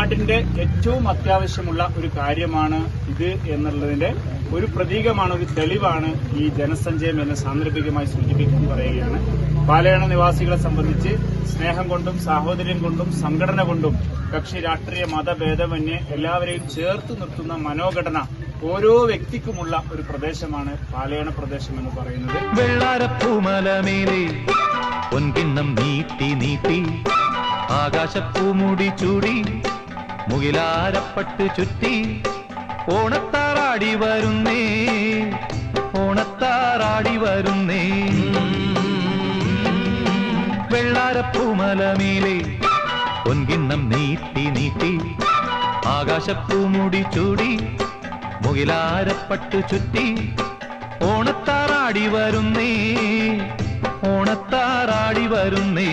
നാടിന്റെ ഏറ്റവും അത്യാവശ്യമുള്ള ഒരു കാര്യമാണ് ഇത് എന്നുള്ളതിന്റെ ഒരു പ്രതീകമാണ്, ഒരു തെളിവാണ് ഈ ജനസഞ്ചയം എന്ന് സാന്ദർഭികമായി സൂചിപ്പിക്കാൻ പറയുകയാണ്. പാലയണ നിവാസികളെ സംബന്ധിച്ച് സ്നേഹം കൊണ്ടും സാഹോദര്യം കൊണ്ടും സംഘടന കൊണ്ടും കക്ഷി രാഷ്ട്രീയ മതഭേദമന്യേ എല്ലാവരെയും ചേർത്ത് നിർത്തുന്ന മനോഘടന ഓരോ വ്യക്തിക്കുമുള്ള ഒരു പ്രദേശമാണ് പാലയണ പ്രദേശം എന്ന് പറയുന്നത്. വെള്ളാരപ്പൂമലമേലെ പൊൻകിണ്ണം നീട്ടി നീട്ടി ആകാശപ്പൂമുടി ചൂടി മുകിലാരപ്പട്ട് ചുറ്റി ഓണത്താറാടി വരുന്നേ, ഓണത്താറാടി വരുന്നേ. വെള്ളാരപ്പൂമലമേലെ പൊൻകിണ്ണം നീട്ടി നീട്ടി ആകാശപ്പൂമുടി ചൂടി മുകിലാരപ്പട്ട് ചുറ്റി ഓണത്താറാടി വരുന്നേ, ഓണത്താറാടി വരുന്നേ.